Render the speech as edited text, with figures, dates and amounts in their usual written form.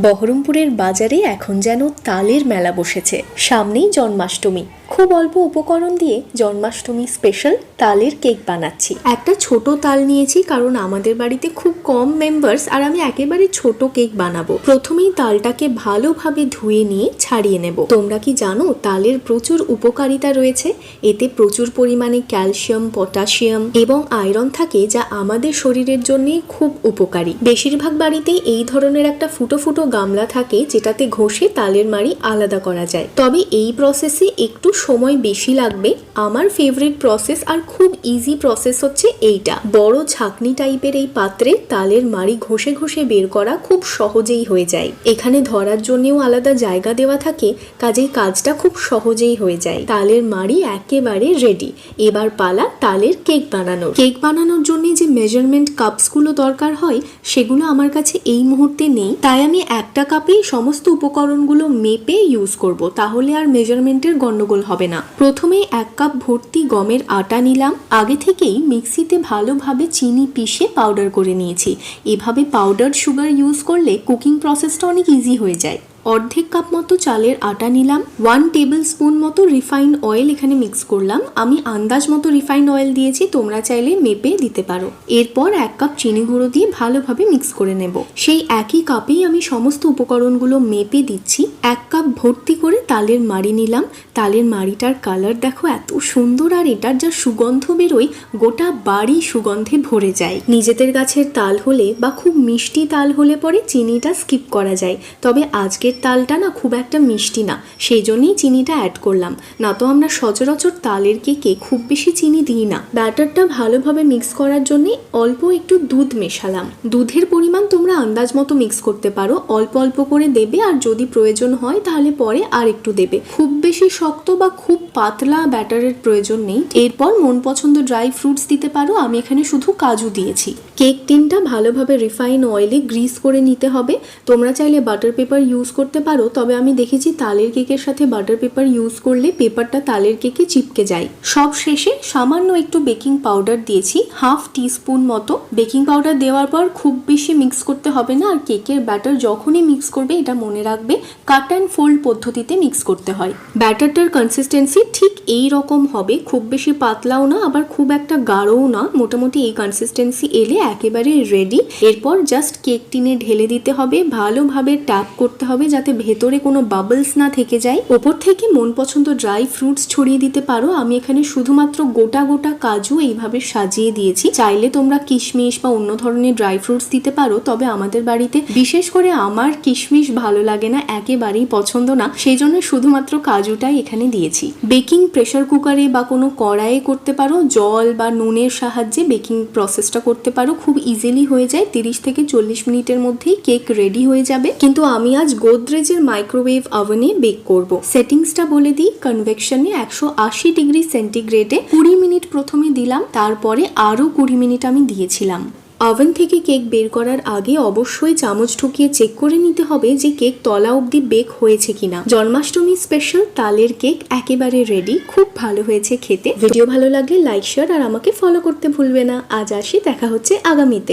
বহরমপুরের বাজারে এখন যেন তালের মেলা বসেছে। সামনেই জন্মাষ্টমী, খুব অল্প উপকরণ দিয়ে জন্মাষ্টমী স্পেশাল তালের কেক বানাচ্ছি। একটা ছোট তাল নিয়েছি কারণ আমাদের বাড়িতে খুব কম মেম্বার্স আর আমি একেবারে ছোট কেক বানাবো। প্রথমেই তালটাকে ভালোভাবে ধুয়ে নিয়ে ছাড়িয়ে নেব। তোমরা কি জানো তালের প্রচুর উপকারিতা রয়েছে? এতে প্রচুর পরিমাণে ক্যালসিয়াম, পটাশিয়াম এবং আয়রন থাকে, যা আমাদের শরীরের জন্য খুব উপকারী। বেশিরভাগ বাড়িতেই এই ধরনের একটা ফুটো ফুটো গামলা থাকে যেটাতে ঘষে তালের মাড়ি আলাদা করা যায়। তবে এই প্রসেসে একটু সময় বেশি লাগবে। আমার ফেভারিট প্রসেস আর খুব ইজি প্রসেস হচ্ছে এইটা। বড় ঝাঁকনি টাইপের এই পাত্রে তালের মাড়ি ঘষে ঘষে বের করা খুব সহজেই হয়ে যায়। এখানে ধরার জন্যও আলাদা জায়গা দেওয়া থাকে, কাজেই কাজটা খুব সহজেই হয়ে যায়। তালের মাড়ি একেবারে রেডি। এবার পালা তালের কেক বানানোর। কেক বানানোর জন্য যে মেজারমেন্ট কাপসগুলো দরকার হয় সেগুলো আমার কাছে এই মুহূর্তে নেই, তাই আমি একটা কাপেই সমস্ত উপকরণগুলো মেপে ইউজ করব, তাহলে আর মেজারমেন্টের গন্ডগোল হবে না। প্রথমে 1 কাপ ভর্তি গমের আটা নিলাম। আগে থেকেই মিক্সিতে ভালোভাবে চিনি পিষে পাউডার করে নিয়েছি। এভাবে পাউডার সুগার ইউজ করলে কুকিং প্রসেসটা অনেক ইজি হয়ে যায়। অর্ধেক কাপ মতো চালের আটা নিলাম। 1 টেবিল স্পুন মতো রিফাইন্ড অয়েল এখানে মিক্স করলাম। আমি আন্দাজ মতো রিফাইন্ড অয়েল দিয়েছি, তোমরা চাইলে মেপে দিতে পারো। এরপর 1 কাপ চিনি গুঁড়ো দিয়ে ভালোভাবে মিক্স করে নেব। সেই একই কাপেই আমি সমস্ত উপকরণগুলো মেপে দিচ্ছি। 1 কাপ ভর্তি করে তালের মাড়ি নিলাম। তালের মাড়িটার কালার দেখো এত সুন্দর, আর এটার যা সুগন্ধ বেরোয় গোটা বাড়ি সুগন্ধে ভরে যায়। নিজেদের গাছের তাল হলে বা খুব মিষ্টি তাল হলে পরে চিনিটা স্কিপ করা যায়, তবে আজকের তালটা না খুব একটা মিষ্টি না, সেই জন্যই চিনিটা অ্যাড করলাম। না তো আমরা সচরাচর তালের কেকে খুব বেশি চিনি দিই না। ব্যাটারটা ভালোভাবে মিক্স করার জন্য অল্প একটু দুধ মেশালাম। দুধের পরিমাণ তোমরা আন্দাজ মতো মিক্স করতে পারো, অল্প অল্প করে দেবে, আর যদি প্রয়োজন হয় তাহলে পরে আর একটু দেবে। খুব বেশি শক্ত বা খুব পাতলা ব্যাটারের প্রয়োজন নেই। এরপর মন পছন্দ ড্রাই ফ্রুটস দিতে পারো, আমি এখানে শুধু কাজু দিয়েছি। কেক টিনটা ভালোভাবে রিফাইন অয়েলে গ্রিস করে নিতে হবে। তোমরা চাইলে বাটার পেপার ইউজ করতে পারো, তবে আমি দেখেছি তালের কেকের সাথে বাটার পেপার ইউজ করলে পেপারটা তালের কেকে চিপকে যায়। সব শেষে সামান্য একটু বেকিং পাউডার দিয়েছি, 1/2 টিস্পুন মতো। বেকিং পাউডার দেওয়ার পর খুব বেশি মিক্স করতে হবে না, আর কেকের ব্যাটার যখনই মিক্স করবে এটা মনে রাখবে কাট অ্যান্ড ফোল্ড পদ্ধতিতে মিক্স করতে হয়। ব্যাটারটার কনসিস্টেন্সি ঠিক এই রকম হবে, খুব বেশি পাতলাও না আবার খুব একটা গাঢ়ও না, মোটামুটি এই কনসিস্টেন্সি এলে একেবারে রেডি। এরপর জাস্ট কেক টিনে ঢেলে দিতে হবে, ভালোভাবে ট্যাপ করতে হবে যাতে ভেতরে কোনো বাবলস না থেকে যায়। ওপর থেকে মন পছন্দ ড্রাই ফ্রুটস ছড়িয়ে দিতে পারো। আমি এখানে শুধুমাত্র গোটা গোটা কাজু এইভাবে সাজিয়ে দিয়েছি। চাইলে তোমরা কিশমিশ বা অন্য ধরনের ড্রাই ফ্রুটস দিতে পারো, তবে আমাদের বাড়িতে বিশেষ করে আমার কিশমিশ ভালো লাগে না, একেবারেই পছন্দ না, সেই জন্য শুধুমাত্র কাজুটাই এখানে দিয়েছি। বেকিং প্রেসার কুকারে বা কোনো কড়াইয়ে করতে পারো, জল বা নুনের সাহায্যে বেকিং প্রসেসটা করতে পারো, খুব ইজিলি হয়ে যায়। 30 থেকে 40 মিনিটের মধ্যেই কেক রেডি হয়ে যাবে। কিন্তু আমি আজ গোদরেজের মাইক্রোওয়েভ ওভেনে বেক করব। সেটিংসটা বলে দিই, কনভেকশনে 180 ডিগ্রি সেন্টিগ্রেডে 20 মিনিট প্রথমে দিলাম, তারপরে আরো 20 মিনিট আমি দিয়েছিলাম। ওভেন থেকে কেক বের করার আগে অবশ্যই চামচ ঢুকিয়ে চেক করে নিতে হবে যে কেক তলা অবধি বেক হয়েছে কিনা। জন্মাষ্টমী স্পেশাল তালের কেক একেবারে রেডি, খুব ভালো হয়েছে খেতে। ভিডিও ভালো লাগলে লাইক, শেয়ার আর আমাকে ফলো করতে ভুলবে না। আজ আসি, দেখা হচ্ছে আগামীতে।